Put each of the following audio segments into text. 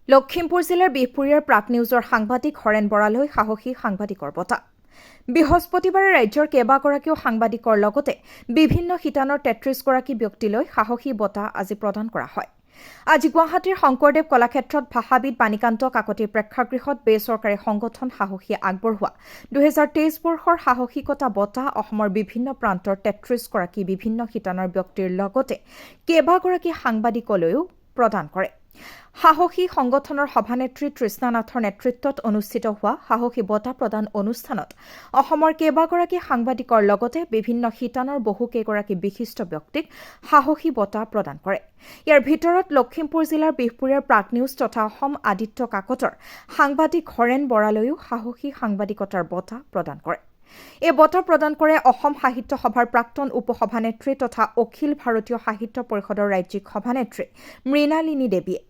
লখিমপুৰ জিলাৰ বিহপুৰীয়াৰ প্ৰাগ নিউজৰ সাংবাদিক হৰেণ বৰালৈ সাহসী সাংবাদিকৰ বঁটা। বৃহস্পতিবাৰে ৰাজ্যৰ কেইবাগৰাকীও সাংবাদিকৰ লগতে বিভিন্ন শিতানৰ ৩৩ গৰাকী ব্যক্তিলৈ সাহসী বঁটা আজি প্ৰদান কৰা হয়। আজি গুৱাহাটীৰ শংকৰদেৱ কলাক্ষেত্ৰত ভাষাবিদ বাণীকান্ত কাকতিৰ প্ৰেক্ষাগৃহত বেচৰকাৰী সংগঠন সাহসীয়ে আগবঢ়োৱা ২০২৩ বৰ্ষৰ সাহসিকতা বঁটা অসমৰ বিভিন্ন প্ৰান্তৰ ৩৩ গৰাকী বিভিন্ন শিতানৰ ব্যক্তিৰ লগতে কেইবাগৰাকী সাংবাদিকলৈও প্ৰদান কৰে। সাহসী সংগঠনৰ সভানেত্ৰী তৃষ্ণা নাথৰ নেতৃত্বত অনুষ্ঠিত হোৱা সাহসী বঁটা প্ৰদান অনুষ্ঠানত অসমৰ কেইবাগৰাকী সাংবাদিকৰ লগতে বিভিন্ন শিতানৰ বহুকেইগৰাকী বিশিষ্ট ব্যক্তিক সাহসী বঁটা প্ৰদান কৰে। ইয়াৰ ভিতৰত লখিমপুৰ জিলাৰ বিহপুৰীয়াৰ প্ৰাগ নিউজ তথা অসম আদিত্য কাকতৰ সাংবাদিক হৰেণ বৰালৈও সাহসী সাংবাদিকতাৰ বঁটা প্ৰদান কৰে। এই বঁটা প্ৰদান কৰে অসম সাহিত্য সভাৰ প্ৰাক্তন উপসভানেত্ৰী তথা অখিল ভাৰতীয় সাহিত্য পৰিষদৰ ৰাজ্যিক সভানেত্ৰী মৃণালিনী দেৱীয়ে।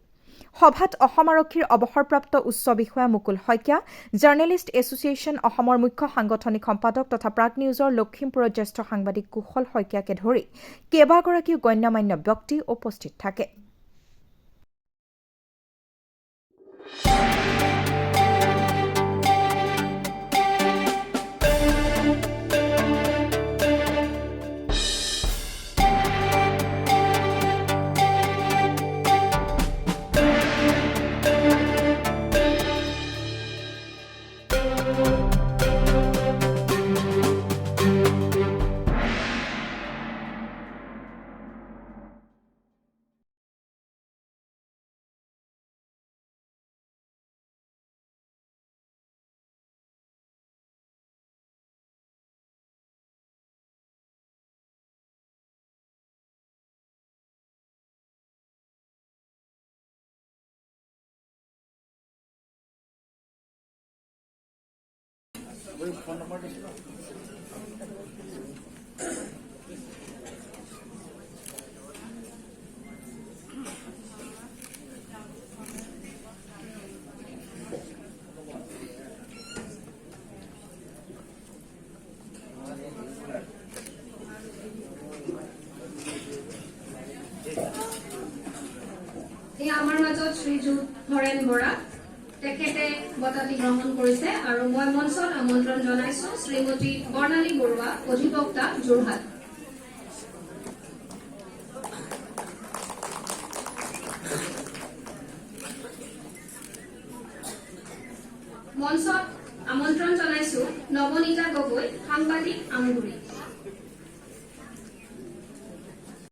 সভাত অসম আৰক্ষীৰ অৱসৰপ্ৰাপ্ত উচ্চ বিষয়া মুকুল শইকীয়া, জাৰ্নেলিষ্ট এছ'চিয়েশ্যন অসমৰ মুখ্য সাংগঠনিক সম্পাদক তথা প্ৰাগ নিউজৰ লখিমপুৰৰ জ্যেষ্ঠ সাংবাদিক কুশল শইকীয়াকে ধৰি কেইবাগৰাকীও গণ্যমান্য ব্যক্তি উপস্থিত থাকে। আমাৰ মাজত শ্ৰীযুত হৰেণ বৰা তেখেতে বঁটাটি গ্ৰহণ কৰিছে আৰু মই মঞ্চত আমন্ত্ৰণ জনাইছো শ্ৰীমতী বৰ্ণালী বৰুৱা, অধিবক্তা, যোৰহাট। মঞ্চত আমন্ত্ৰণ জনাইছো নৱনীতা গগৈ, সাংবাদিক, আমগুৰি।